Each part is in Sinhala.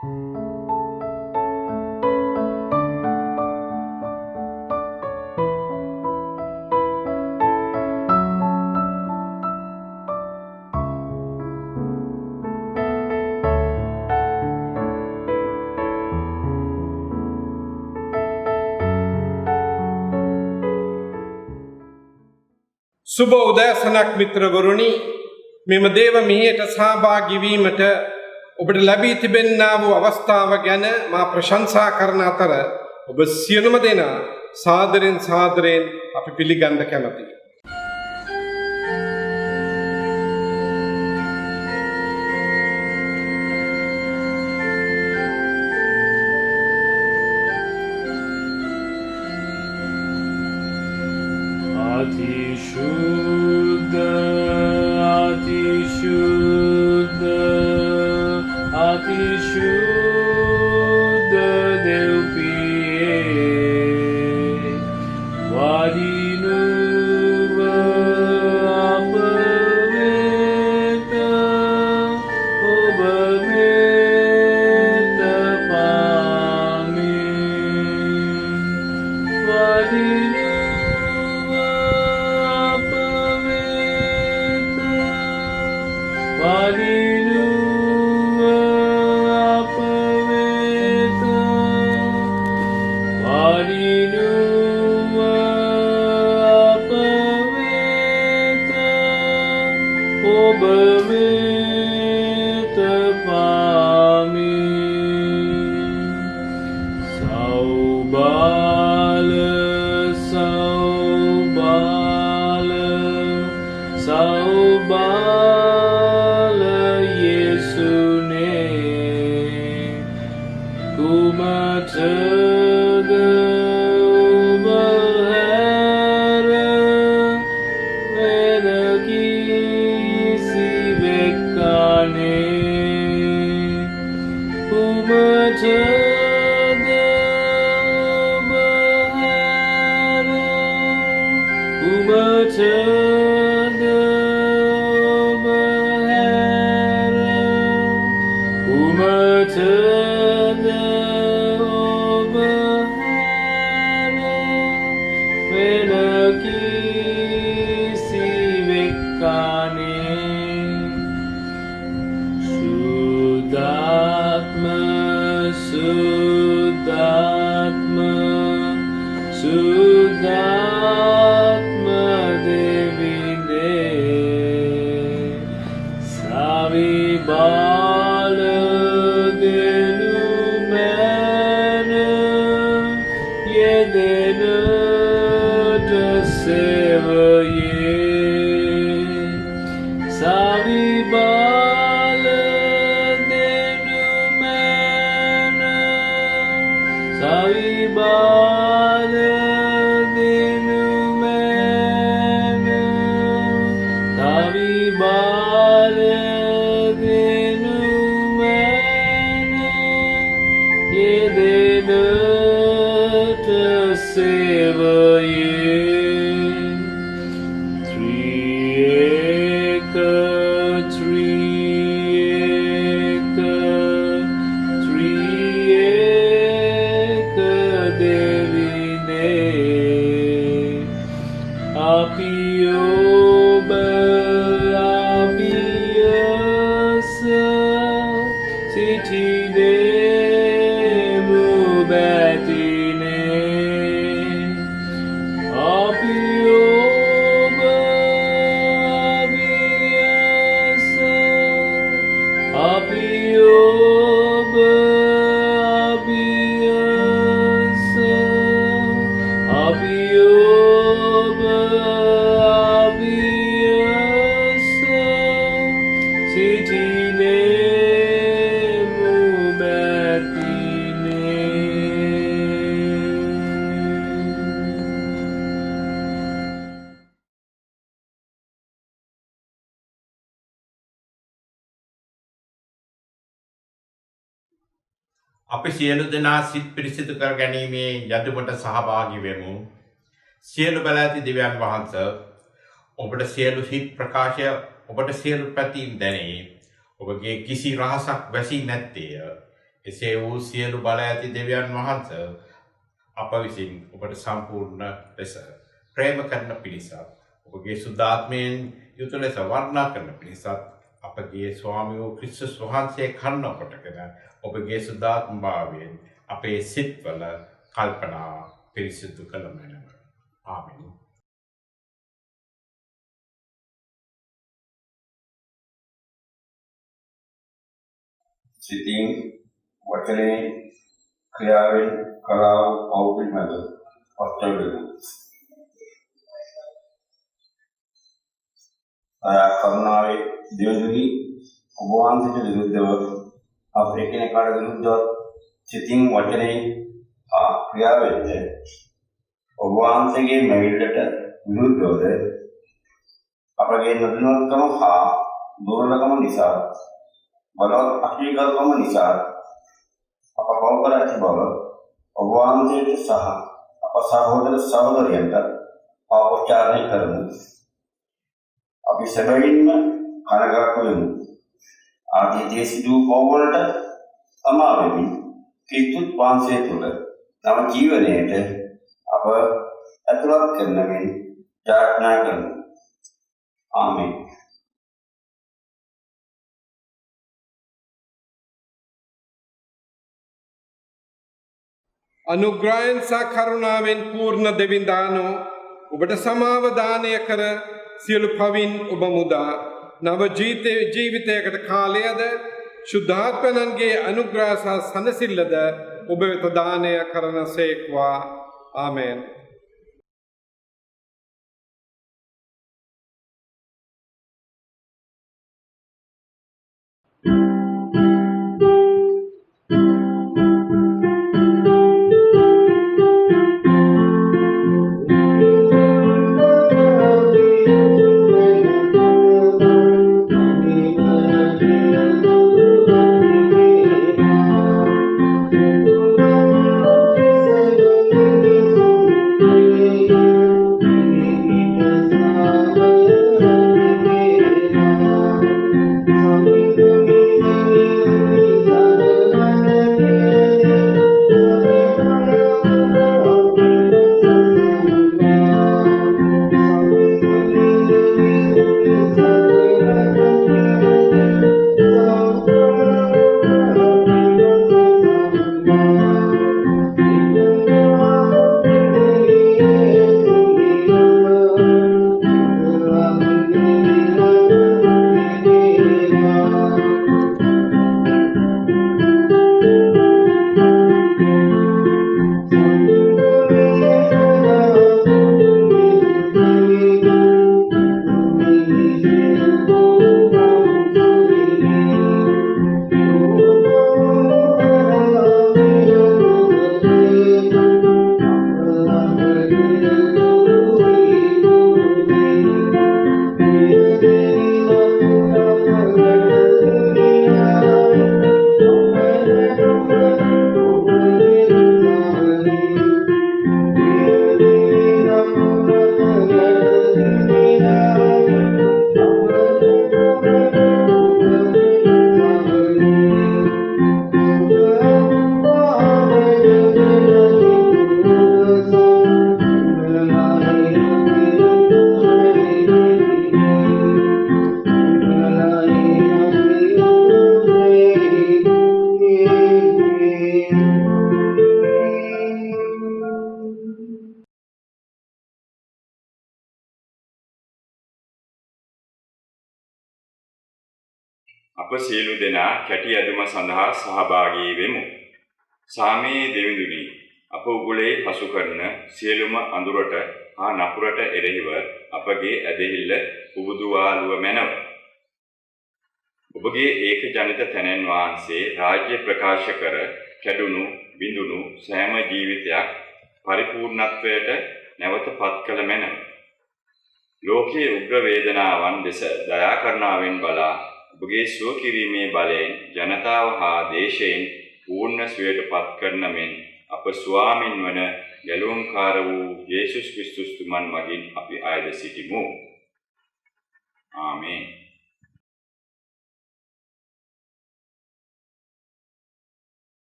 සුබ උදෑසනක් මිත්‍රවරුනි, මෙම දේව මිහියට සහභාගී වීමට ඔබට ලැබී තිබෙනා වූ අවස්ථාව ගැන මා ප්‍රශංසා කරන අතර ඔබ සියලුම දෙනා සාදරයෙන් අපි පිළිගන්න කැමැතියි. अतिशुद्ध देवप्रिये वादिनुव अपवेत उपवेत पामे वादिनुव अपवेत Saubal Yesune Kumatada Ubahara Vedaki Sivekane Kumatada Ubahara Kumatada Sudatma Devine Savibala Denumana Yedena Sevaye Savibala Denumana Savibala අපි සියලු දෙනා සිත් පිරිසිදු කර ගැනීමේ යදුමට සහභාගී වෙමු. සියලු බල ඇති දෙවියන් වහන්සේ ඔබට සියලු හිත් ප්‍රකාශය ඔබට සියලු පැතීම් දැනේ. ඔබගේ කිසි රහසක් වැසී නැත්තේය. එසේ වූ සියලු බල ඇති දෙවියන් වහන්සේ අප විසින් ඔබට සම්පූර්ණ ලෙස ප්‍රේම කරන පිණිසත් ඔබගේ සුද්ධාත්මයෙන් යුතු ලෙස වර්ණනා කරන පිණිසත් අපගේ ස්වාමී වූ ක්‍රිස්තුස් වහන්සේ කරුණ කොටගෙන ඔබගේ සුද්ධාත්ම භාවයෙන් අපේ සිත්වල කල්පනා පිරිසිදු කළ මැනව. ආමෙන්. සිතින් වචනේ ක්‍රියාවෙන් කලාව පෞද්ගලික මැද පස්තර වෙනවා. කරුණාවේ දියුණුවී ඔබ වහන්සේට විරුද්ධව අප එකිනෙකාට විරුද්ධව සිතින් වචනේ ක්‍රියාවෙන්ද ඔබ වහන්සේගේ මැවිල්ලට විරුද්ධවද අපගේ නොදැනුවත්කම හා දුර්වලකම නිසා බලවත් අකීකල්කම නිසා අප පව කර ඇති බව ඔබ වහන්සේට සහ අප සහෝදර සහෝදරියන්ට පාපෝච්චාරණය කරමු. අපි සැබවින්ම කනගාටු වෙමු. ආදී දේශිදු පවවලට තමා වෙමින් ක්‍රිස්තුස් වහන්සේ තුළ තම ජීවනයේට අප ඇතුළත් කරන මෙන් යාඥා කරමු. ආමෙන්. අනුග්‍රහයෙන් සහ කරුණාවෙන් පූර්ණ දෙවිඳානෝ ඔබට සමාව දානය කර සියලු පවින් ඔබ මුදා නව ජීවිතයකට කාලයද ශුද්ධාත්මයන්ගේ අනුග්‍රහ සහ සනසිල්ලද ඔබ වෙත දානය කරන සේක්වා. ආමෙන්. අප සියලු දෙනා කැටි ඇදුම සඳහා සහභාගී වෙමු. සාමයේ දෙවිඳුනි, අප උගුලේ හසු කරන සියලුම අඳුරට හා නපුරට එරෙහිව අපගේ ඇදහිල්ල පුබුදුවාලුව මැනව. ඔබගේ ඒක ජනිත තැනැන් වහන්සේ රාජ්‍ය ප්‍රකාශ කර කැඩුණු බිඳුණු සෑම ජීවිතයක් පරිපූර්ණත්වයට නැවත පත් කළ මැනව. ලෝකයේ උග්‍ර වේදනාවන් දෙස දයා කරුණාවෙන් බලා ඔබගේ සුව කිරීමේ බලයෙන් ජනතාව හා දේශයෙන් පූර්ණ සුවයට පත් කරන මෙන් අප ස්වාමින් වන ගැලවුම්කාර වූ යේසුස් ක්‍රිස්තුස් තුමන් මගින් අපි ආයද සිටිමු. ආමේන්.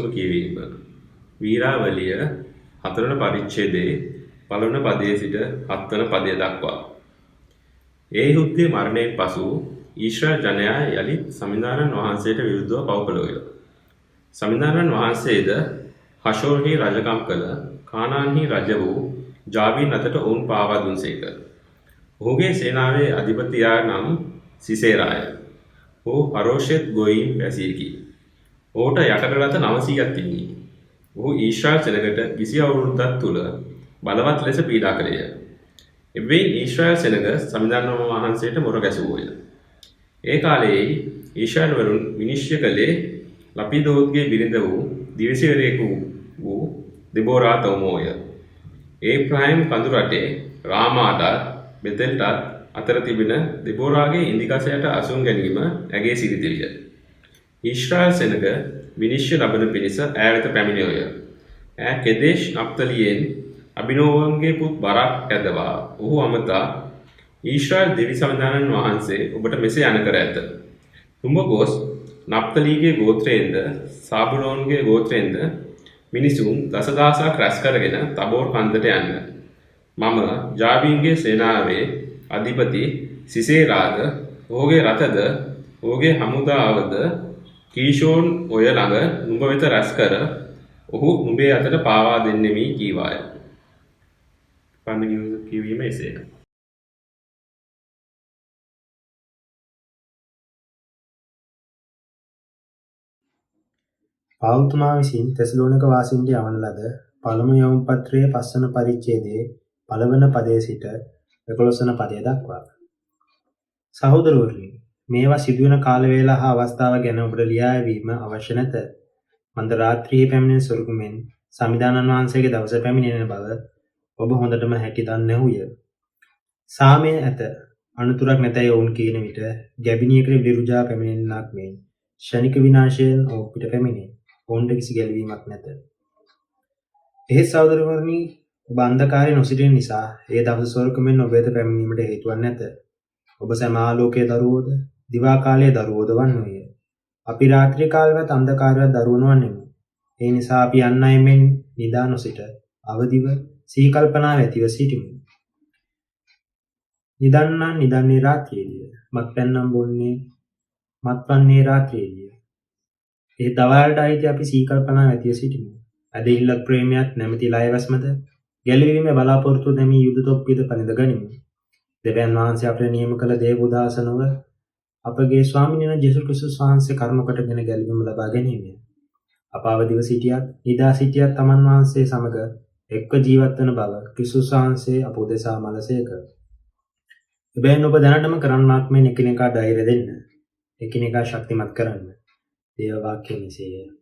සුළුසුම කියවීම. වීරාවලිය 4 වන පරිච්ඡේදයේ 5 වන පදයේ සිට 7 වන පදය දක්වා. ඒහුද්ගේ මරණයෙන් පසු ඊශ්‍රායල් ජනයා යලිත් සමිඳානන් වහන්සේට විරුද්ධව පව් කළෝය. සමිඳානන් වහන්සේද හෂෝර්හි රජකම් කළ කානාන්හි රජ වූ ජාබීන් අතට ඔවුන් පාවා දුන්සේක. ඔහුගේ සේනාවේ අධිපතියා නම් සිසේරාය. ඔහු හරෝෂෙත් ගොයින් වැසියකි. ඔහුට යකඩරථ 900ක් තිබුණි. ඔහු ඊශ්‍රායල් සෙනගට 20 අවුරුද්දක් තුල බලවත් ලෙස පීඩා කළේය. එබැවින් ඊශ්‍රායල් සෙනග සමිඳානන් වහන්සේට මොර ගැසුවෝය. ඒ කාලයේ ඊශ්‍රායල් වරුන් විනිශ්චය කළේ ලපිදෝත්ගේ බිරිඳ වූ දිවිසිවරයෙකු වූ දෙබෝරා තවමෝය. ඒප්‍රායිම් කඳු රටේ රාමාටත් බෙතෙල්ටත් අතර තිබෙන දෙබෝරාගේ ඉන්දිකසයට අසුන් ගැනීම ඇගේ සිරිතවිය. ඊශ්‍රායල් සෙනග විනිශ්චය ලබන පිණිස ඈ වෙත පැමිණියෝය. ඈ කෙදෙෂ් නප්තලියෙන් අබිනෝවන්ගේ පුත් බරක් ඇදවා ඔහු අමතා ඊශ්‍රායල් දෙවි සමිඳානන් වහන්සේ ඔබට මෙසේ යන කර ඇත. නුඹ ගොස් නප්තලීගේ ගෝත්‍රයෙන්ද සාබුලෝන්ගේ ගෝත්‍රයෙන්ද මිනිසුන් දසදහසක් රැස් කරගෙන තබෝර් කන්දට යන්න. මම ජාබීන්ගේ සේනාවේ අධිපති සිසේරාද ඔහුගේ රථද ඔහුගේ හමුදාවද කීෂෝන් ඔය ළඟ නුඹ වෙත රැස් කර ඔහු නුඹේ අතට පාවා දෙන්නෙමි කීවාය. පන්දු කියවීම එසේය. පවුල්තුමා විසින් තෙසලෝනික වාසීන්ට යවන ලද පළමු යොමු පත්‍රයේ 5 වන පරිච්ඡේදයේ 5 වන පදයේ සිට 11 වන පදය දක්වා. සහෝදරවරුනි, මේවා සිදුවන කාල වේලා හා අවස්ථාව ගැන ඔබට ලියා යැවීම අවශ්‍ය නැත. මන්ද රාත්‍රියේ පැමිණෙන සොරකුමෙන් සමිඳානන් වහන්සේගේ දවස පැමිණෙන බව ඔබ හොඳටම හැටි දන්නේහුය. සාමය ඇත අනුතුරක් නැතයි ඔවුන් කියන විට ගැබිනියකට විරුජා පැමිණෙන්නක් මෙන් ශනික විනාශයෙන් ඔවුන් පිට පැමිණේ. ඔවුන්ට කිසි ගැලවීමක් නැත. එහෙත් සහෝදරවරුනි, ඔබ අන්ධකාරයේ නොසිටින නිසා ඒ දවස සොරකුමෙන් ඔබ වෙත පැමිණීමට හේතුවක් නැත. ඔබ සෑම ආලෝකයේ දරුවෝද දිවා කාලයේ දරුවෝද වන්නේය. අපි රාත්‍රී කාලවල අන්ධකාරයේ දරුවෝ වන්නේමු. ඒ නිසා අපි යන්න අයමෙන් නිදා නොසිට අවදිව සිහි කල්පනාව ඇතිව සිටිමු. නිදන්නේ රාත්‍රියේදී. මත්පැන්නම් බොන්නේ මත්වන්නේ රාත්‍රියේදී. ඒ දවල්ට අයිති අපි සිහි කල්පනාව ඇතිව සිටිමු. ඇදහිල්ලක් ප්‍රේමයක් නැමැති ලයවැස්මද ගැලවීමේ බලාපොරොත්තු දෙමි යුද තොප්පියද පනිද ගනිමු. දෙවියන් වහන්සේ අපට නියම කළ දේ උදාසනව අපගේ ස්වාමීන් වහන්සේ ජේසුස් ක්‍රිස්තුස් වහන්සේ කර්ම කොටගෙන ගැලවීම ලබා ගැනීම. අප අවදිව සිටියත් නිදා සිටියත් තමන් වහන්සේ සමග එක්ව ජීවත් වන බව ක්‍රිස්තුස් වහන්සේ අප උදෙසා මලසේක. එබැවින් ඔබ දැනටම කරන්නාක් මෙන් එකිනෙකා ධෛර්ය දෙන්න. එකිනෙකා ශක්තිමත් කරන්න. දේව වාක්‍යය මෙසේය.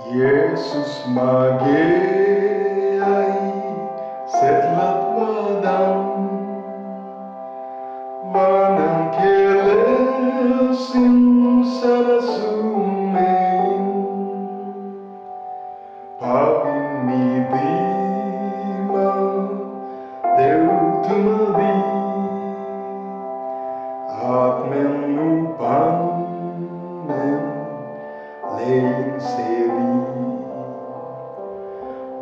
Jesus mage ai setlat badam manam kelesin sarasumein papin nidima deutumadi atmen upannen lein sevi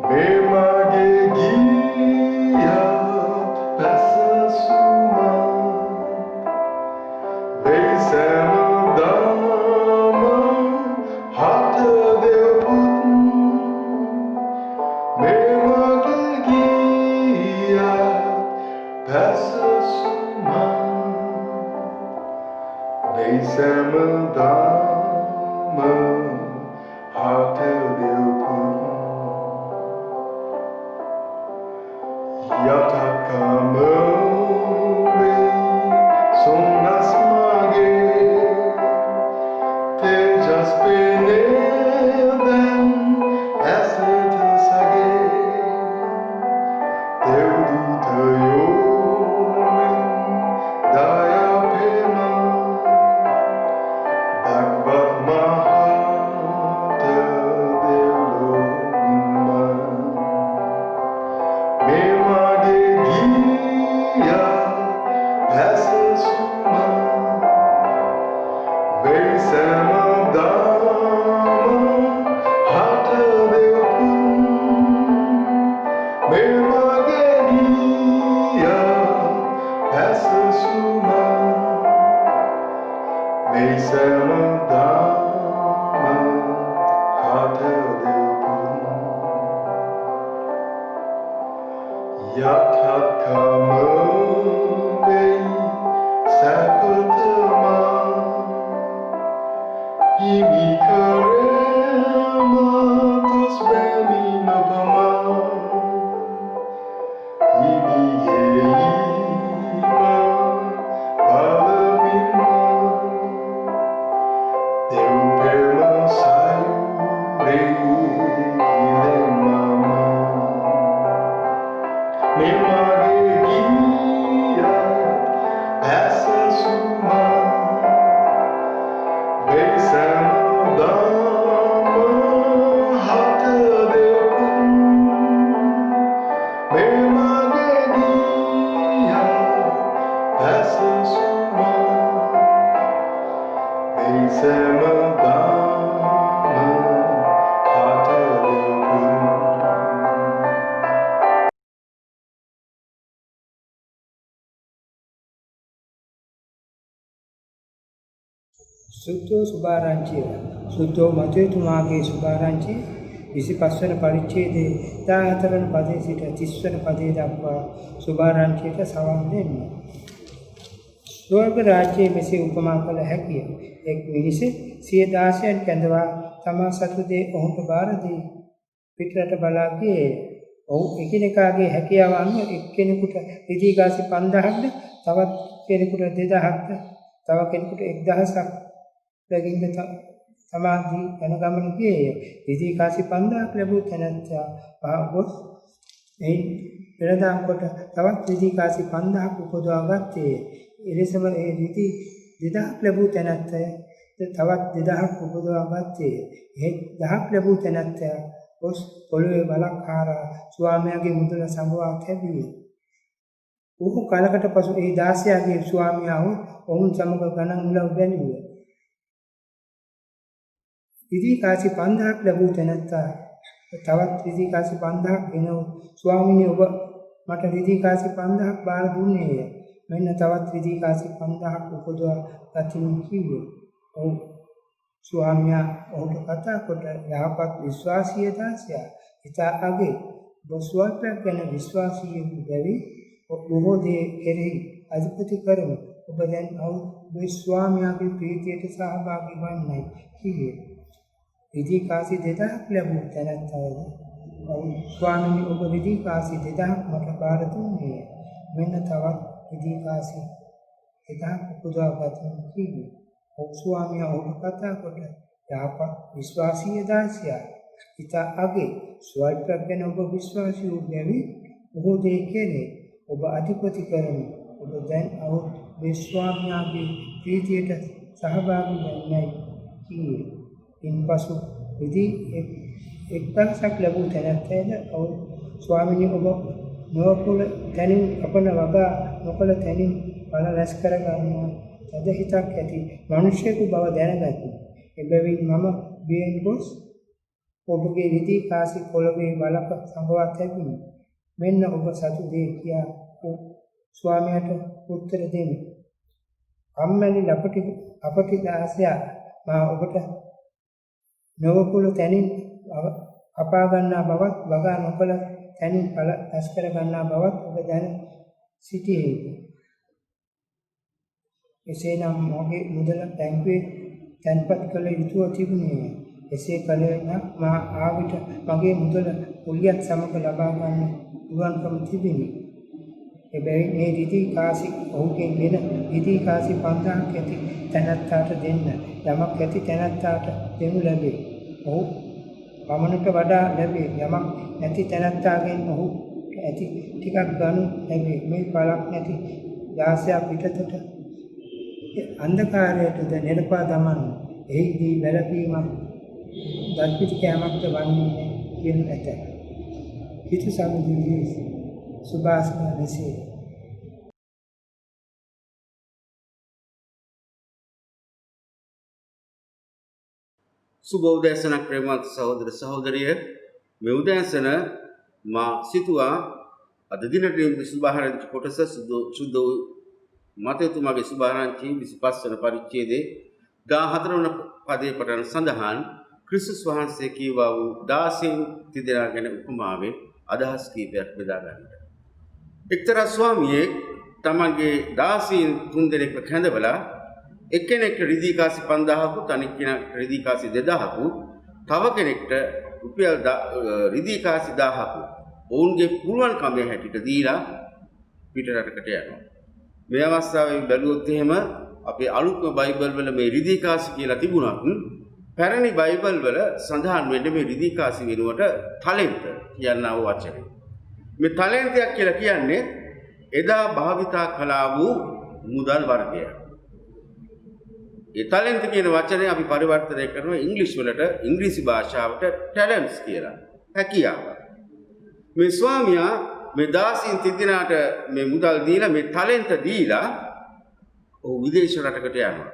memage giat passasuma veisamudama hata devput memage giat passasuma veisamudama hata devput yatakame sonas mage tejas peneden asset sage deudutayo daya pema සුද්ධෝ සුභාරංචිය සුද්ධෝ මතේතුමාගේ සුභාරංචිය 25 වන පරිච්ඡේදයේ 14 වන පදයේ සිට 30 වන පදයේ දක්වා සුභාරංචියට සවන් දෙන්න. ස්වර්ග රාජ්‍යයේ මෙසේ උපමා කළ හැකිය. එක් මිනිසෙක් සිය දාසයන් කැඳවා තමා සතු දේ ඔහුට බාර දී පිටරට බලා ගියේ. ඔහු එකිනෙකාගේ හැකියාව අනුව එක්කෙනෙකුට රිදී ගාසි 5000ක්ද තවත් කෙනෙකුට 2000ක්ද තව කෙනෙකුට 1000ක් ලැබින්න සමාධි යන ගමන ගියේය. රිදී ගාසි 5000ක් ලැබූ තැනැත්තා පාගොස් එයින් පෙරදාම් කොට තවත් රිදී ගාසි 5000ක් උපදවා ගත්තේ. එලෙසම ඒ රිදී 2000ක් ලැබූ තැනැත්තා තවත් 2000ක් උපදවා ගත්තේ. ඒ 1000ක් ලැබූ තැනැත්තා ගොස් පොළොවේ බලක් හාරා ස්වාමියාගේ මුදල සඟවා තැබුවේ. ඔහු කලකට පසු ඒ දාසයාගේ ස්වාමියා වූ ඔවුන් සමග ගණන් උලව් බැලුවා. රිදී කාසි 5000ක් ලැබූ තැනැත්තා තවත් රිදී කාසි 5000ක් එනෝ ස්වාමිනේ ඔබ මට රිදී කාසි 5000ක් බාර දුන්නේය. මෙන්න තවත් රිදී කාසි 5000ක් උපදවා ගතිමි කිව්වේ. ඔව් ස්වාමියා ඔහුට කතා කොට යහපත් විශ්වාසීය දාසයා ඉතා අගේ බොස්වල්පයක් ගැන විශ්වාසීය බැවි බොහෝ දේ කෙරෙහි අධිපති කරමු. ඔබ දැන් ඔබේ ස්වාමියාගේ ප්‍රීතියට සහභාගී වන්නයි කිව්වේ. රිදී කාසි 2000ක් ලැබූ තැනැත්තාද ඔව් ස්වාමීනි ඔබ රිදී කාසි 2000ක් මට බාර දුන්නේය. මෙන්න තවත් රිදී කාසි 2000ක් උපදවා ගතිමි කිව්වේ. ඔව් ස්වාමියා ඔහුට කතා කොට යහපත් විශ්වාසීය දාසයා ඉතා අගේ ස්වල්පයක් ගැන ඔබ විශ්වාසී වූ බැවින් බොහෝ දේ කෙරේ ඔබ අධිපති කරමු. ඔබ දැන් ඔබේ ස්වාමියාගේ ප්‍රීතියට සහභාගී වෙන්නයි කිව්වේ. ඉන්පසු රිදී 1000ක් ලැබූ තැනැත්තාද ඔව් ස්වාමීනි ඔබ නොකුල තැනින් අපන වගා නොකල තැනින් බල රැස් කරගන්නවා තද හිතක් ඇති මිනිසෙකු බව දැනගති. එබැවින් මම බියෙන් ගොස් ඔබගේ රිදී කාසි පොළවේ බලක සඟවා තැබුණි. මෙන්න ඔබ සතු දේ කියා ස්වාමියාට උත්තර දෙමි. කම්මැලි අපටි දාසයා මා ඔබට නොවකුල තැනින් අපා ගන්නා බවත් වගා නොකල තැනින් බල රැස් කර ගන්නා බවත් ඔබ දැන සිටියේ. එසේනම් මොගේ මුදල බැංකුවේ තැන්පත් කළ යුතුව තිබුණේ. එසේ කළේ නම් මා ආවිත මගේ මුදල කුලියත් සමග ලබා ගන්න පුළුවන්කම තිබිනි. එබැවින් මේ රිදී කාසි ඔහුගෙන් ගෙන රිදී කාසි 5000ක් ඇති තැනැත්තාට දෙන්න. යමක් ඇති තැනැත්තාට දෙනු ලැබේ. ඔහු පමණට වඩා ලැබේ. යමක් නැති තැනැත්තාගෙන් ඔහු ඇති ටිකක් ගනු ලැබේ. මේ බලක් නැති දාසයා පිටතට අන්ධකාරයටද නෙරපා දමන්න. එහිදී වැළපීමක් දත්පිටි කෑමක්ද වන්නේ කියන ඇත. හිතු සමුදුයේ සුභාස්න ලෙසේ සුබ උදෑසනක් ප්‍රේමවන්ත සහෝදර සහෝදරිය. මේ උදෑසන මා සිතුවා අද දිනට සුභාරංචි කොටස සුද්ධ මතේතුමාගේ සුභාරංචි 25 වන පරිච්ඡේදයේ 14 වන පදයේ පටන් සඳහන් ක්‍රිස්තුස් වහන්සේ කීවා වූ 16 තිදෙනා ගැන උපමාවෙන් අදහස් කීපයක් බෙදා ගන්නට. එක්තරා ස්වාමියෙක් තමන්ගේ 16 තුන්දෙනෙක්ව කැඳවලා එක්කෙනෙක්ට රිදී කාසි 5000කුත් අනෙක් කෙනෙක්ට රිදී කාසි 2000කුත් තව කෙනෙක්ට රුපියල් රිදී කාසි 1000කුත් ඔවුන්ගේ පුළුවන් කමේ හැටියට දීලා පිට රටකට යනවා. මේ අවස්ථාවේ බැලුවොත් එහෙම අපේ අලුත්ම බයිබල් වල මේ රිදී කාසි කියලා තිබුණත් පැරණි බයිබල් වල සඳහන් වෙන්නේ මේ රිදී කාසි වෙනුවට ටැලන්ට් කියනා වචනය. මේ ටැලන්ටයක් කියලා කියන්නේ එදා භාවිතා කළා වූ මුදල් වර්ගයක්. ඒ ටැලන්ට් කියන වචනේ අපි පරිවර්තනය කරනවා ඉංග්‍රීසි වලට ඉංග්‍රීසි භාෂාවට ටැලන්ට්ස් කියලා. හැකියාව. මේ ස්වාමියා මේ 16 තිදෙනාට මේ මුදල් දීලා මේ ටැලන්ට් දීලා ඔහු විදේශ රටකට යනවා.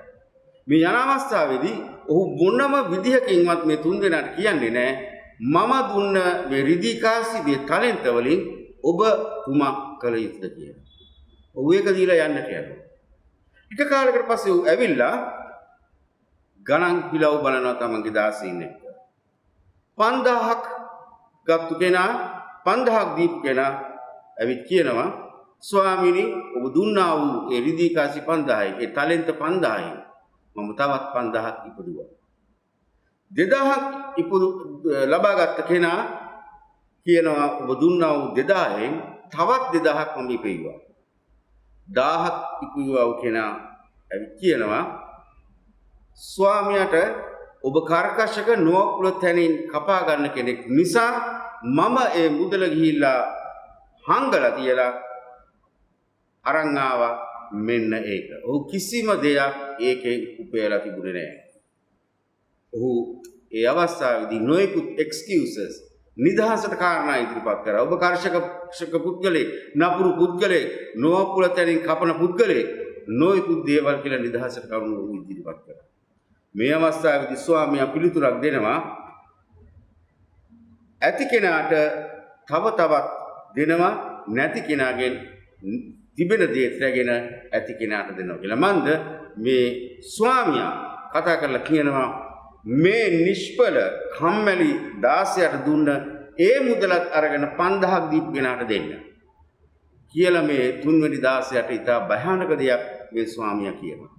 මේ යන අවස්ථාවේදී ඔහු මොනම විදිහකින්වත් මේ තුන් දෙනාට කියන්නේ නැහැ මම දුන්න මේ රිදී කාසි මේ ටැලන්ට් වලින් ඔබ කුමක් කළ යුතුද කියලා. ඔහු ඒක දීලා යන්නට යනවා. ටික කාලයකට පස්සේ ඔහු ඇවිල්ලා ගණන් පිලව් බලනවා තමන්ගේ 16 එක්ක. 5000ක් ගත්තු කෙනා 5000ක් දීපු කෙනා ඇවිත් කියනවා ස්වාමීනි ඔබ දුන්නා වූ ඒ රිදී කාසි 5000යි ඒ ටැලන්ට් 5000යි මම තවත් 5000ක් ඉපදුවා. 2000ක් ලබාගත් කෙනා කියනවා ඔබ දුන්නා වූ 2000න් තවත් 2000ක් මම ඉපෙව්වා. 1000ක් ඉපදුවා වූ කෙනා ඇවිත් කියනවා ස්වාමියාට ඔබ කර්කශක නොඅකුල තැනින් කපා ගන්න කෙනෙක් නිසා මම ඒ මුදල ගිහිල්ලා හංගලා තියලා අරන් ආවා මෙන්න ඒක. ඔහු කිසිම දෙයක් ඒකේ උපයලා තිබුණේ නැහැ. ඔහු ඒ අවස්ථාවේදී නොයෙකුත් excuses නිදහසට කාරණා ඉදිරිපත් කරා. ඔබ කර්ෂක පුද්ගලෙක්, නපුරු පුද්ගලෙක්, නොඅකුල තැනින් කපන පුද්ගලෙක් නොයෙකුත් දේවල් කියලා නිදහසට කරුණු ඉදිරිපත් කරා. මේ අවස්ථාවේදී ස්වාමියා පිළිතුරක් දෙනවා ඇති කෙනාට තව තවත් දෙනවා නැති කෙනාගෙන් තිබෙන දේ ත්‍රාගෙන ඇති කෙනාට දෙනවා කියලා. මන්ද මේ ස්වාමියා කතා කරලා කියනවා මේ නිෂ්පල කම්මැලි 16ට දුන්න ඒ මුදලත් අරගෙන 5000ක් දීපු කෙනාට දෙන්න කියලා මේ තුන්වෙනි 16ට ඉතා භයානක දෙයක් මේ ස්වාමියා කියනවා.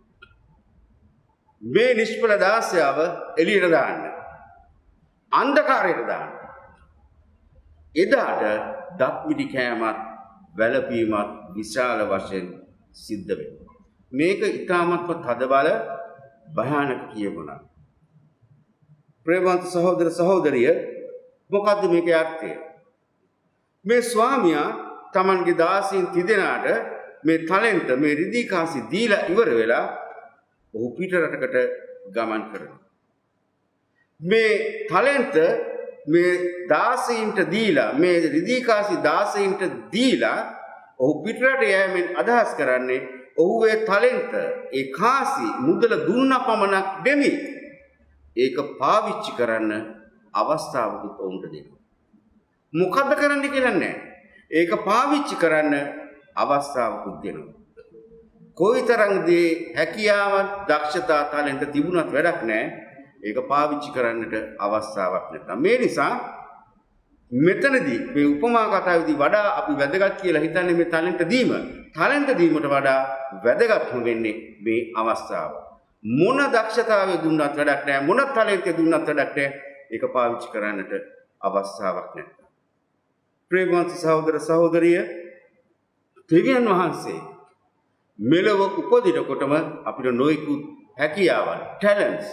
මේ නිෂ්පල 16ව එළියට දාන්න. අන්ධකාරයට දාන්න. එදාට දත් මිටි කෑමත් වැළපීමත් විශාල වශයෙන් සිද්ධ වෙනවා. මේක ඊටාමත්ම තදබල භයානක කියවුණා. ප්‍රේමවන්ත සහෝදර සහෝදරිය මොකද්ද මේකේ අර්ථය? මේ ස්වාමියා Tamanගේ 16 තිදෙනාට මේ ටැලන්ට් මේ රිදී කාසි දීලා ඉවර වෙලා ඔහු පිට රටකට ගමන් කරනවා. මේ ටැලන්ට් මේ 16න්ට දීලා මේ රිදී කාසි 16න්ට දීලා ඔහු පිටරට යෑමෙන් අදහස් කරන්නේ ඔහු ඒ ටැලන්ට් ඒ කාසි මුදල දුන්න පමණක් දෙමි ඒක පාවිච්චි කරන්න අවස්ථාවකුත් ඔවුන්ට දෙනවා. මොකද්ද කරන්න කියලා නැහැ. ඒක පාවිච්චි කරන්න අවස්ථාවකුත් දෙනවා. කොයිතරම් දේ හැකියාවක් දක්ෂතා ටැලන්ට් තිබුණත් වැඩක් නැහැ. ඒක පාවිච්චි කරන්නට අවස්ථාවක් නැත්නම් මේ නිසා මෙතනදී මේ උපමා කතාවේදී වඩා අපි වැදගත් කියලා හිතන්නේ මේ ටැලන්ට් දීම. ටැලන්ට් දීමට වඩා වැදගත්ම වෙන්නේ මේ අවස්ථාව. මොන දක්ෂතාවය දුන්නත් වැඩක් නැහැ. මොන ටැලන්ට් දුන්නත් වැඩක් නැහැ. ඒක පාවිච්චි කරන්නට අවස්ථාවක් නැත්නම්. ප්‍රේමවන්ත සහෝදර සහෝදරිය දෙවියන් වහන්සේ මෙලොව උපදිනකොටම අපිට නොයෙකුත් හැකියාවන් ටැලන්ට්ස්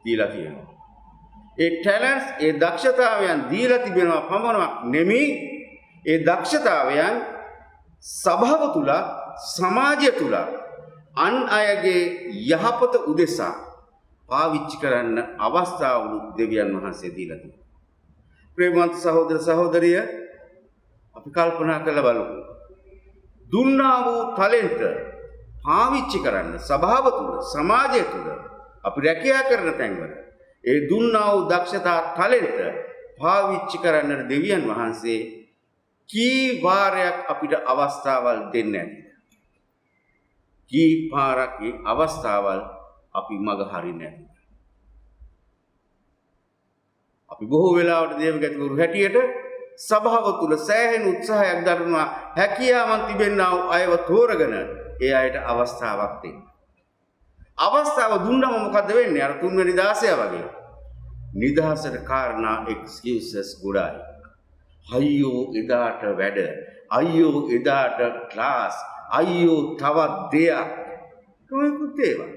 දීලා තියෙනවා. ඒ ටැලන්ට්ස් ඒ දක්ෂතාවයන් දීලා තිබෙනවා පමණක් නෙමෙයි ඒ දක්ෂතාවයන් සභාව තුල සමාජය තුල අන් අයගේ යහපත උදෙසා පාවිච්චි කරන්න අවස්ථාවලු දෙවියන් වහන්සේ දීලා තියෙනවා. ප්‍රේමවන්ත සහෝදර සහෝදරිය අපි කල්පනා කරලා බලමු. දුන්නා වූ ටැලන්ට් පාවිච්චි කරන්න සභාව තුල සමාජය තුල අපි රැකියා කරන තැන්වල ඒ දුන්නා වූ දක්ෂතා ටැලන්ට් පාවිච්චි කරන්න දෙවියන් වහන්සේ කී වාරයක් අපිට අවස්ථාවල් දෙන්නේ නැද්ද? කී පාරක් අවස්ථාවල් අපි මග හරින්නේ නැති. අපි බොහෝ වෙලාවට දේවගතිවරු හැටියට සභාව තුල සෑහෙන උත්සාහයක් දරනවා හැකියාවන් තිබෙනා වූ අයව තෝරගෙන ඒ අයට අවස්ථාවක් දෙන්න. අවස්ථාව දුන්නම මොකද වෙන්නේ? අර තුන්වෙනි 16 වගේ. නිදහසට කාරණා එක්ස්කියුසස් ගොඩායි. අයියෝ එදාට වැඩ. අයියෝ එදාට ක්ලාස්. අයියෝ තවත් දෙයක්. කොහෙකුත් ඒවා.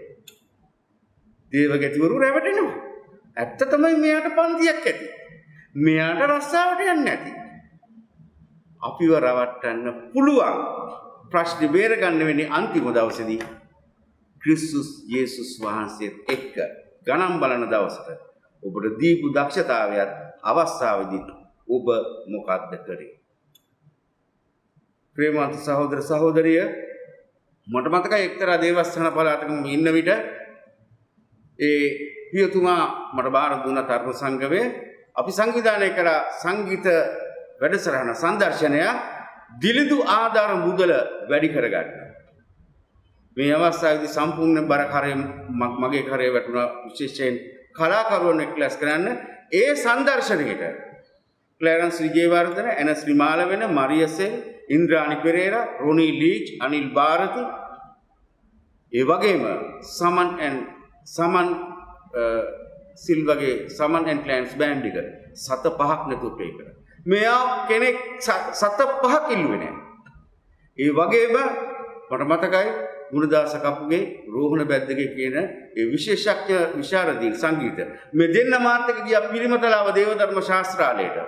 දේවගතිවරු රැවටෙනවා. ඇත්ත තමයි මෙයාට පන්තියක් ඇති. මෙයාට රස්සාවට යන්නේ නැති. අපිව රවට්ටන්න පුළුවන්. ප්‍රශ්නේ බේරගන්න වෙන්නේ අන්තිම දවසේදී. ක්‍රිස්තුස් යේසුස් වහන්සේත් එක්ක ගණන් බලන දවසට ඔබට දීපු දක්ෂතාවයත් අවස්ථාවේදී ඔබ මොකද්ද කරේ? ප්‍රේමවන්ත සහෝදර සහෝදරිය, මට මතකයි එක්තරා දේවස්ථාන පළාතක ඉන්න විට ඒ පියතුමා මට බාර දුන්න තරුණ සංගමයේ අපි සංවිධානය කළ සංගීත වැඩසටහන සංදර්ශනය දිලිදු ආධාර මුදල වැඩි කරගන්න. මේ අවස්ථාවේදී සම්පූර්ණ බර කරේ මගේ කරේ වැටුණා. විශේෂයෙන් කලාකරුවන් එක්ලස් කරන්න ඒ සංදර්ශනයේට ක්ලැරන්ස් විජේවර්ධන, එනස් රිමාලවෙන, මරියසෙල්, ඉන්ද්‍රානි පෙරේරා, රොනි ලීච්, අනිල් භාරති, ඒ වගේම සමන් සිල්වගේ සමන් ඇන් ක්ලෑන්ස් බෑන්ඩ් එක 7-5ක් නැතුව ප්ලේ කරා. මෙයා කෙනෙක් 7-5ක් ඉල්ලුවේ නැහැ. ඒ වගේම මට මතකයි ගුණදාස කපුගේ, රෝහණ බැද්දගේ කියන ඒ විශේෂඥ විශාරදී සංගීත මේ දෙන්න මාත් එක්ක ගියා පිරිමතලාව දේවධර්ම ශාස්ත්‍රාලයට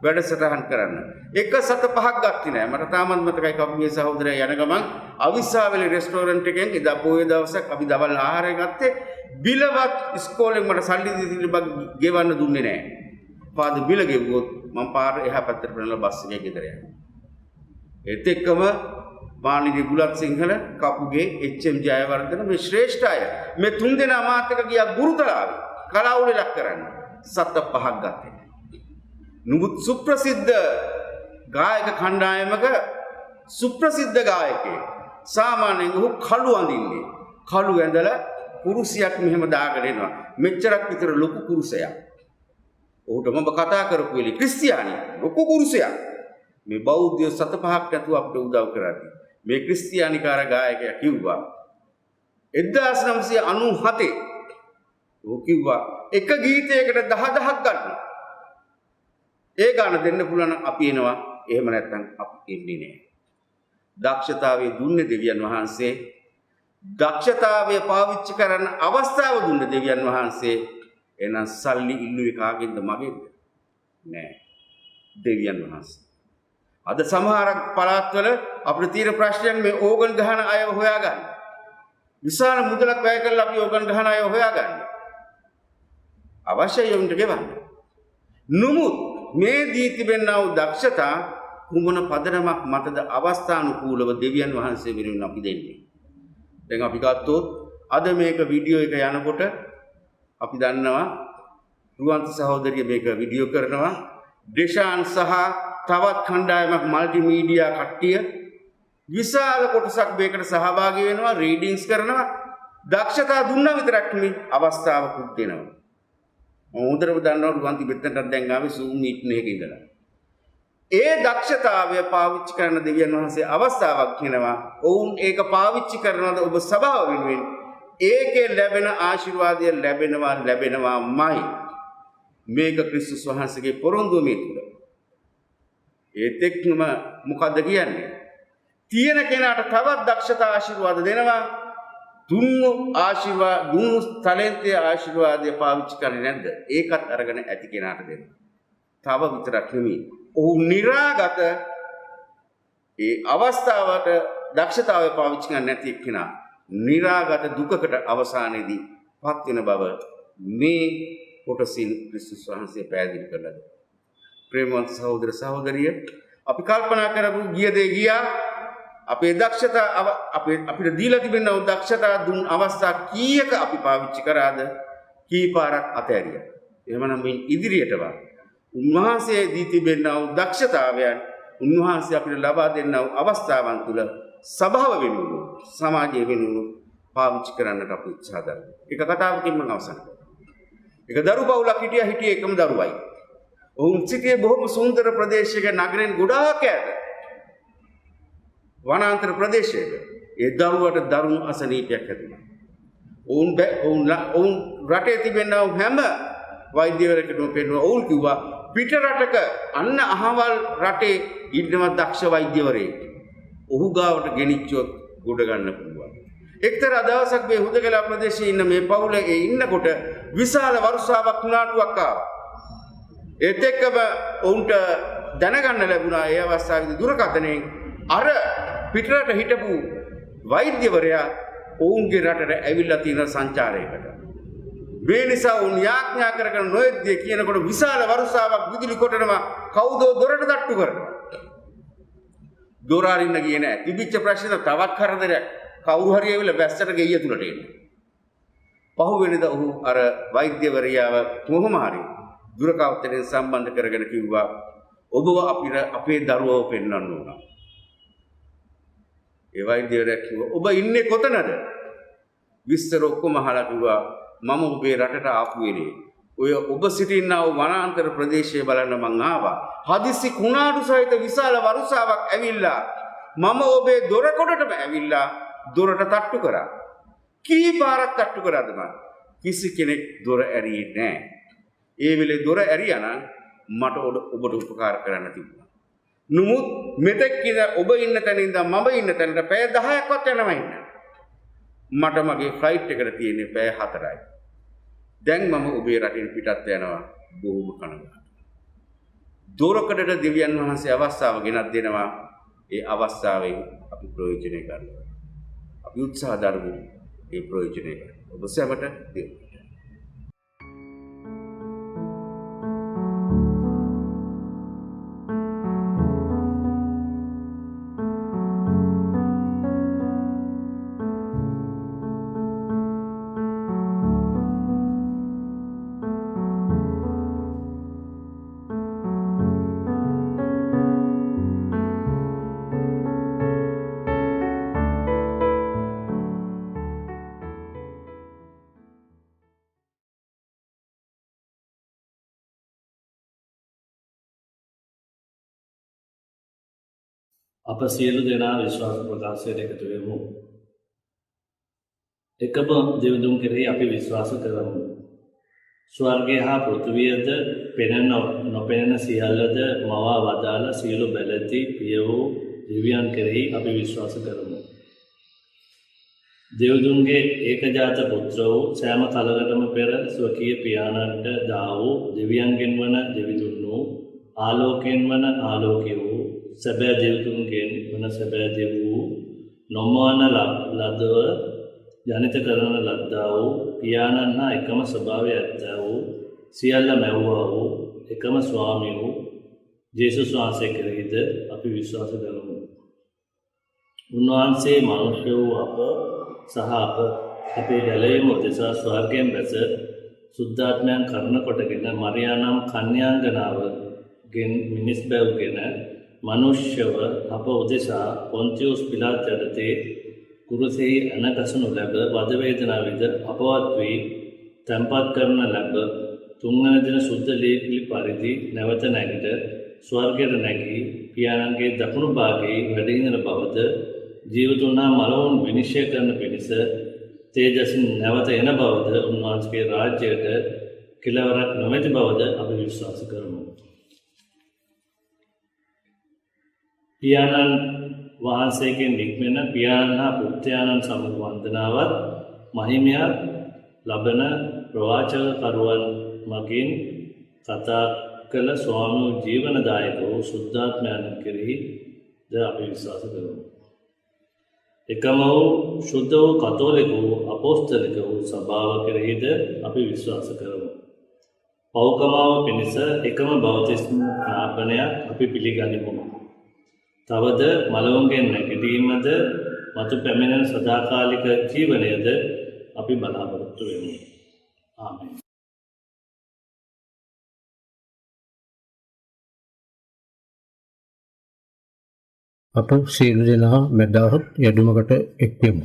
වැඩසටහන් කරන්න. 1-7-5ක් ගත්තේ නැහැ. මට තාමත් මතකයි කපුගේ සහෝදරයා යන ගමන් අවිස්සාවේලේ රෙස්ටෝරන්ට් එකෙන් එදා පොයේ දවසක් අපි දවල් ආහාරය ගත්තේ. බිලවත් ඉස්කෝලෙන් මට සල්ලි දීලා ගෙවන්න දුන්නේ නැහැ. පාද බිල ගෙවුවොත් මම පාර එහා පැත්තට පැනලා බස් එකේ ගෙදර යනවා. ඒත් එක්කම මාළිගේ ගුලත් සිංහල, කපුගේ, එච්.එම්. ජයවර්ධන මේ ශ්‍රේෂ්ඨ අය මේ තුන් දෙනා මාත් එක්ක ගියා ගුරුතලාවේ කලාවුල ලක් කරන්න. 7-5ක් ගත්තේ. නුඹ සුප්‍රසිද්ධ ගායක කණ්ඩායමක සුප්‍රසිද්ධ ගායකයෙක්. සාමාන්‍යයෙන් ඔහු කළු අඳින්නේ. කළු ඇඳලා කුරුසියක් මෙහෙම දාගෙන එනවා. මෙච්චරක් විතර ලොකු කුරුසයක්. ඔහුට මම කතා කරපු වෙලේ ක්‍රිස්තියානි ලොකු කුරුසයක්. මේ බෞද්ධය 7-5ක් නැතුව අපිට උදව් කරන්නේ. මේ ක්‍රිස්තියානිකාර ගායකයා කිව්වා 1997 ඔහු කිව්වා එක ගීතයකට 10,000ක් ගන්න. ඒ ගාන දෙන්න පුළුවන් නම් අපි එනවා. එහෙම නැත්නම් අපි එන්නේ නැහැ. දක්ෂතාවයේ දුන්නේ දෙවියන් වහන්සේ. දක්ෂතාවය පාවිච්චි කරන්න අවස්ථාව දුන්න දෙවියන් වහන්සේ. එහෙනම් සල්ලි ඉල්ලුවේ කාගෙන්ද? මගෙන්ද? නෑ. දෙවියන් වහන්සේ. අද සමහර පළාත්වල අපිට තියෙන ප්‍රශ්නයක් මේ ඕගන් ගහන අයව හොයාගන්න. විශාල මුදලක් වැය කරලා අපි ඕගන් ගහන අයව හොයාගන්න. අවශ්‍යයි උන්ට ගෙවන්න. නමුත් මේ දී තිබෙනා වූ දක්ෂතා කුමන පදනමක් මතද අවස්ථානුකූලව දෙවියන් වහන්සේ වෙනුවෙන් අපි දෙන්නේ. දැන් අපි ගත්තොත් අද මේක වීඩියෝ එක යනකොට අපි දන්නවා රුවන්ත සහෝදරිය මේක වීඩියෝ කරනවා. ඩෙෂාන් සහ තවත් කණ්ඩායමක් මල්ටිමීඩියා කට්ටිය විශාල කොටසක් මේකට සහභාගී වෙනවා, රීඩින්ග්ස් කරනවා. දක්ෂතා දුන්නා විතරක් නෙමෙයි අවස්ථාවකුත් දෙනවා. මොහොතට දන්නවා රුවන්ති මෙතනට දැන් ආවේ Zoom meeting එකක ඉඳලා. ඒ දක්ෂතාවය පාවිච්චි කරන දෙවියන් වහන්සේ අවස්ථාවක් දෙනවා. ඔවුන් ඒක පාවිච්චි කරනවාද ඔබ සභාව වෙනුවෙන් ඒකේ ලැබෙන ආශිර්වාදය ලැබෙනවාමයි. මේක ක්‍රිස්තුස් වහන්සේගේ පොරොන්දුව මේ තුල. ඒත් එක්කම මොකද්ද කියන්නේ? තියෙන කෙනාට තවත් දක්ෂතා ආශිර්වාද දෙනවා. දුන්නු ටැලන්ට් ආශිර්වාදය පාවිච්චි කරන්නේ නැද්ද? ඒකත් අරගෙන ඇති කෙනාට දෙනවා. තව විතරක් නෙමෙයි. ඔහු निराගත ඒ අවස්ථාවට දක්ෂතාවය පාවිච්චි කරන්නේ නැති කෙනා निराගත දුකකට අවසානයේදී පත් වෙන බව මේ කොටසින් ක්‍රිස්තුස් වහන්සේ පැහැදිලි කළා. ප්‍රේමවන්ත සහෝදර සහෝදරිය, අපි කල්පනා කරමු ගිය දේ ගියා. අපේ දක්ෂතා අපිට දීලා තිබෙන දක්ෂතා දුන් අවස්ථා කීයක අපි පාවිච්චි කරාද? කී පාරක් අතහැරියා. එහෙමනම් මේ ඉදිරියටවත් උන්වහන්සේ දී තිබෙනා වූ දක්ෂතාවයන් උන්වහන්සේ අපිට ලබා දෙන්නා වූ අවස්ථාවන් තුළ සභාව වෙනුවෙන්, සමාජය වෙනුවෙන් පාවිච්චි කරන්නට අපි උත්සාහ දරනවා. එක කතාවකින් මම අවසන් කරනවා. එක දරු පවුලක් හිටියේ එකම දරුවයි. ඔවුන් සිටියේ බොහොම සුන්දර ප්‍රදේශයක නගරෙන් ගොඩාක් ඈත. වනාන්තර ප්‍රදේශයක. ඒ දරුවට දරුණු අසනීපයක් හැදුණා. ඔවුන් රටේ තිබෙනා හැම වෛද්‍යවරයෙකුටම පෙන්වුවා. ඔවුන් කිව්වා පිට රටක අන්න අහවල් රටේ ඉන්නවත් දක්ෂ වෛද්‍යවරයෙක්. ඔහු ගාවට ගෙනිච්චොත් ගොඩ ගන්න පුළුවන්. එක්තරා දවසක් මේ හුදකලා ප්‍රදේශයේ ඉන්න මේ පවුලේ ඉන්නකොට විශාල වර්ෂාවක් කුණාටුවක් ආවා. ඒත් එක්කම ඔවුන්ට දැනගන්න ලැබුණා ඒ අවස්ථාවේදී දුරකථනයෙන් අර පිටරට හිටපු වෛද්‍යවරයා ඔවුන්ගේ රටට ඇවිල්ලා තියෙන සංචාරයකට. මේ නිසා ඔවුන් යාඥා කරගෙන නොයෙද්දී කියනකොට විශාල වර්ෂාවක් විදුලි කොටනවා කවුද දොරට තට්ටු කරනවා. දොර අරින්න ගියේ නැහැ. තිබිච්ච ප්‍රශ්න තවත් කරදරයක්. කවුරු හරි ඇවිල්ලා වැස්සට ගෙయ్య තුලට එන්නේ. පහුවෙනිදා ඔහු අර වෛද්‍යවරයාව කොහොම හරි දුරකථනයෙන් සම්බන්ධ කරගෙන කිව්වා ඔබව අපේ දරුවව පෙන්වන්න ඕන. ඒ වෛද්‍යවරයා කිව්වා ඔබ ඉන්නේ කොතනද? විස්තර ඔක්කොම අහලා කිව්වා මම ඔබේ රටට ආපු වෙලේ ඔය ඔබ සිටිනා වූ වනාන්තර ප්‍රදේශය බලන්න මං ආවා. හදිසි කුණාටු සහිත විශාල වර්ෂාවක් ඇවිල්ලා මම ඔබේ දොර කොටටම ඇවිල්ලා දොරට තට්ටු කරා. කී පාරක් තට්ටු කරාද මං? කිසි කෙනෙක් දොර ඇරියේ නැහැ. ඒ වෙලේ දොර ඇරියා නම් මට ඔබට උපකාර කරන්න තිබුණා. නමුත් මෙතෙක් ඉඳන් ඔබ ඉන්න තැන ඉඳන් මම ඉන්න තැනට පැය 10ක්වත් යනවා ඉන්න. මට මගේ ෆ්ලයිට් එකට තියෙන්නේ පැය 4යි. දැන් මම ඔබේ රටින් පිටත් යනවා බොහොම කනගාටුයි. දොරකඩට දෙවියන් වහන්සේ අවස්ථාව ගෙනත් දෙනවා. ඒ අවස්ථාවෙන් අපි ප්‍රයෝජනය ගන්නවා. අපි උත්සාහ දරමු ඒ ප්‍රයෝජනය ගන්න. ඔබ සැමට දෙව්. අප සියලු දෙනා විශ්වාස ප්‍රකාශයට එකතු වෙමු. එකම දෙවිඳුන් කෙරෙහි අපි විශ්වාස කරමු. ස්වර්ගය හා පෘථිවියද පෙනෙන නොපෙනෙන සියල්ලද මවා වදාළ සියලු බැලැති ප්‍රිය වූ දෙවියන් කෙරෙහි අපි විශ්වාස කරමු. දෙවිඳුන්ගේ ඒකජාත පුත්‍ර වූ සෑම කලකටම පෙර ස්වකීය පියාණන්ට දා වූ දෙවියන්ගෙන් වන දෙවිඳුන් වූ ආලෝකයෙන් වන ආලෝකය වූ සැබෑ දෙවිතුන්ගෙන් වන සැබෑ දෙව් වූ නොමවන ලදව ජනිත කරන ලද්දා වූ පියාණන් හා එකම ස්වභාවය ඇත්තා වූ සියල්ල මැව්වා වූ එකම ස්වාමී වූ ජේසුස් වහන්සේ කෙරෙහිද අපි විශ්වාස කරමු. උන්වහන්සේ මනුෂ්‍ය වූ අප සහ අපේ ගැලවීම උදෙසා ස්වර්ගයෙන් බැස සුද්ධාත්මයන් කරන කොටගෙන මරියානම් කන්‍යාංගනාවගෙන් මිනිස් බැව්ගෙන මනුෂ්‍යව අප උදෙසා පොන්තියුස් පිලාත් යටතේ කුරුසෙහි ඇනගසනු ලැබ වද වේදනා විඳ අපවත් වී තැන්පත් කරන ලැබ තුන්වන දින සුද්ධ ලේඛිලි පරිදි නැවත නැගිට ස්වර්ගයට නැගී පියාණන්ගේ දකුණු භාගයේ වැඩ ඉඳන බවද ජීවතුන් හා මලවුන් විනිශ්චය කරන පිණිස තේජසින් නැවත එන බවද උන්වහන්සේගේ රාජ්‍යයට කෙලවරක් නොමැති බවද අපි විශ්වාස කරමු. පියාණන් වහන්සේගෙන් නික්මෙන පියාණන් හා පුත්‍රයාණන් සමග වන්දනාවත් මහිමයක් ලබන ප්‍රවාචකකරුවන් මගින් කතා කළ ස්වාමී ජීවනදායක වූ සුද්ධාත්මයන් කෙරෙහි ද අපි විශ්වාස කරමු. එකම වූ ශුද්ධ වූ කතෝලික වූ අපෝස්තලික වූ සභාව කෙරෙහිද අපි විශ්වාස කරමු. පෞකමාව පිණිස එකම බෞතිස්ම ඥාපනයක් අපි පිළිගනිමු. තවද මලවුන්ගෙන් නැගිටීමද මතු පැමිණෙන සදාකාලික ජීවනයද අපි බලාපොරොත්තු වෙමු. ආමෙන්. අප සියලු දෙනා මැදහත් යැදුමකට එක්වෙමු.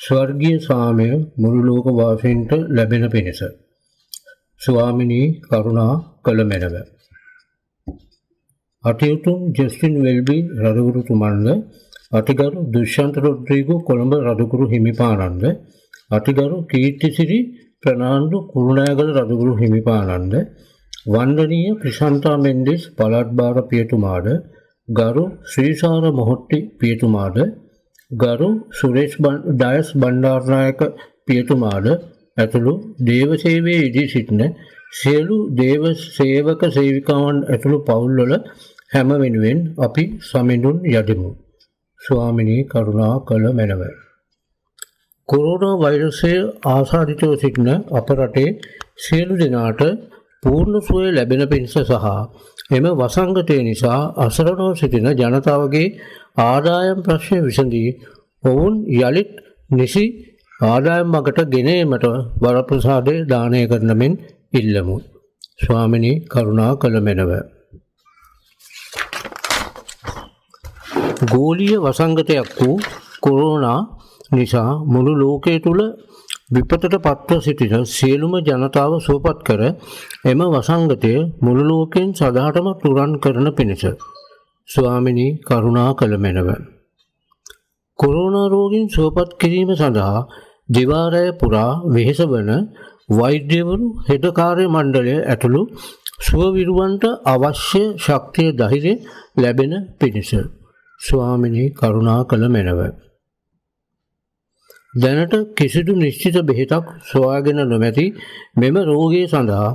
ස්වර්ගීය සාමය මුළු ලෝක වාසීන්ට ලැබෙන පිණිස ස්වාමිනී කරුණා කළ මැනව. අතිඋතුම් ජස්ටින් වෙල්බි රදගුරුතුමන්ද, අතිගරු දුෂ්යන්ත රොඩ්රිගෝ කොළඹ රදගුරු හිමිපාණන්ද, අතිගරු කීර්තිසිරි ප්‍රනාන්දු කුරුණෑගල රදගුරු හිමිපාණන්ද, වන්දනීය ක්‍රිසන්තා මෙන්ඩිස් පළාත් භාර පියතුමාද, ගරු ශ්‍රීසාර මොහොට්ටි පියතුමාද, ගරු සුරේෂ් ඩයස් බණ්ඩාරනායක පියතුමාද ඇතුළු දේව සේවයේ යෙදී සිටින සියලු දේව සේවක සේවිකාවන් ඇතුළු පවුල්වල හැම වෙනුවෙන් අපි සමිඳුන් යදිමු. ස්වාමිනී කරුණා කළ මැනව. කොරෝනා වෛරසය ආසාදිතව සිටින අප රටේ සියලු දෙනාට පූර්ණ සුවය ලැබෙන පිණිස සහ එම වසංගතය නිසා අසරණව සිටින ජනතාවගේ ආදායම් ප්‍රශ්නය විසඳී ඔවුන් යළිත් නිසි ආදායම් මගට ගෙන ඒමට වරප්‍රසාදය දානය කරන මෙන් ඉල්ලමු. ස්වාමිනී කරුණා කළ මැනව. ගෝලීය වසංගතයක් වූ කොරෝනා නිසා මුළු ලෝකයේ තුල විපතට පත්ව සිටින සියලුම ජනතාව සුවපත් කර එම වසංගතය මුළු ලෝකයෙන් සදාටම තුරන් කරන පිණිස ස්වාමිනී කරුණා කළ මැනව. කොරෝනා රෝගීන් සුවපත් කිරීම සඳහා දිවාරය පුරා වෙහෙස වන වෛද්‍යවරු හෙද කාර්ය මණ්ඩලය ඇතුළු සුවවිරුවන්ට අවශ්‍ය ශක්තිය ධෛර්යය ලැබෙන පිණිස ස්වාමිනී කරුණා කළ මැනව. දැනට කිසිදු නිශ්චිත බෙහෙතක් සොයාගෙන නොමැති මෙම රෝගය සඳහා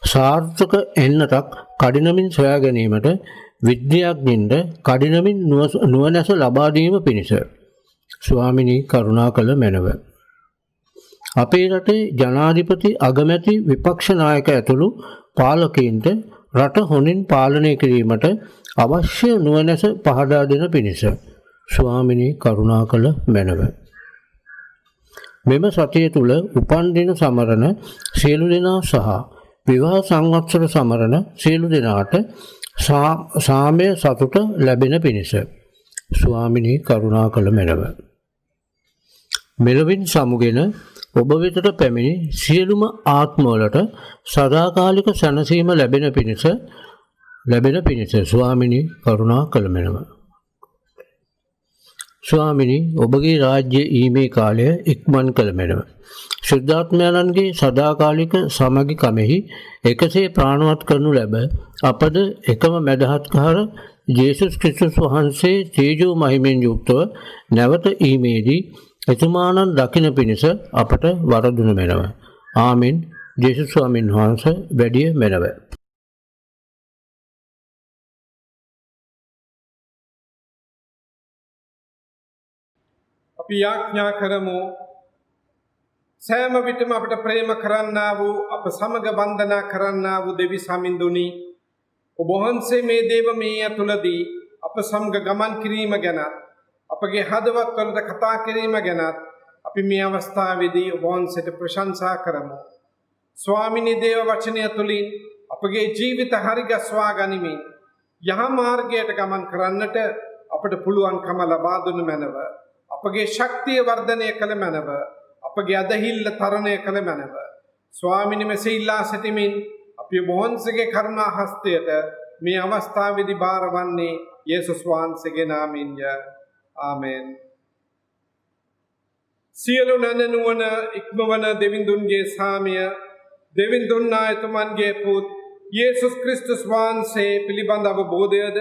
සාර්ථක එන්නතක් කඩිනමින් සොයා ගැනීමට විද්‍යාඥයින්ට කඩිනමින් නුවණැස ලබා දීම පිණිස ස්වාමිනී කරුණා කළ මැනව. අපේ රටේ ජනාධිපති අගමැති විපක්ෂ නායක ඇතුළු පාලකයින්ට රට හොඳින් පාලනය කිරීමට අවශ්‍ය නුවණැස පහදා දෙන පිණිස ස්වාමිනී කරුණා කළ මැනව. මෙම සතිය තුළ උපන්දින සමරන සියලු දෙනා සහ විවාහ සංවත්සර සමරන සියලු දෙනාට සාමය සතුට ලැබෙන පිණිස ස්වාමිනී කරුණා කළ මැනව. මෙලොවින් සමුගෙන ඔබ වෙතට පැමිණි සියලුම ආත්මවලට සදාකාලික සැනසීම ලැබෙන පිණිස ස්වාමිනී කරුණා කළ මැනව. ස්වාමිනී ඔබගේ රාජ්‍ය ඊමේ කාලය ඉක්මන් කළ මැනව. ශුද්ධාත්මයන්ගේ සදාකාලික සමගිකමෙහි එකසේ ප්‍රාණවත් කරනු ලැබ අපද එකම මැදහත්කාර ජේසුස් ක්‍රිස්තුස් වහන්සේ තේජෝ මහිමෙන් යුක්තව නැවත ඊමේදී එතුමාණන් දකින පිණිස අපට වරදුන මැනව. ආමෙන්. ජේසුස් ස්වාමීන් වහන්සේ වැඩිය මැනව. අපි යාඥා කරමු සෑම විටම අපට ප්‍රේම කරන්නා වූ අප සමග වන්දනා කරන්නා වූ දෙවි සමිඳුනි, ඔබ වහන්සේ මේ දේවමය තුලදී අප සමග ගමන් කිරීම ගැනත් අපගේ හදවත් වලට කතා කිරීම ගැනත් අපි මේ අවස්ථාවේදී ඔබ වහන්සේට ප්‍රශංසා කරමු. ස්වාමිනී දේව වචනය තුලින් අපගේ ජීවිත හරිගස්වා ගනිමින් යහ මාර්ගයට ගමන් කරන්නට අපට පුළුවන්කම ලබා දුන්නු මැනව. අපගේ ශක්තිය වර්ධනය කළ මැනව. අපගේ අදහිල්ල තරණය කළ මැනව. ස්වාමිනී මෙසේ ඉල්ලා සිටිමින් අපි ඔබ වහන්සේගේ කරුණා හස්තයට මේ අවස්ථාවේදී බාරවන්නේ යේසුස් වහන්සේගේ නාමයෙන්ය. ආමෙන්. සියලු නනනුවන ඉක්මවන දෙවිඳුන්ගේ සාමය, දෙවිඳුන් නායකතුමන්ගේ පුත් යේසුස් ක්‍රිස්තුස් වහන්සේ පිළිබඳ අවබෝධයද,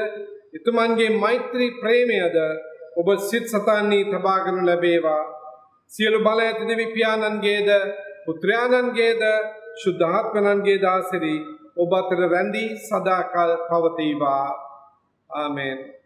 එතුමන්ගේ මෛත්‍රී ප්‍රේමයද ඔබ සිත් සතන්හි තබාගනු ලැබේවා. සියලු බල ඇති දෙවි පියාණන්ගේද, පුත්‍රයාණන්ගේද, ශුද්ධාත්මයන්ගේද ආශිර්වාද ඔබ අතර රැඳී සදාකල් පවතිවා. ආමෙන්.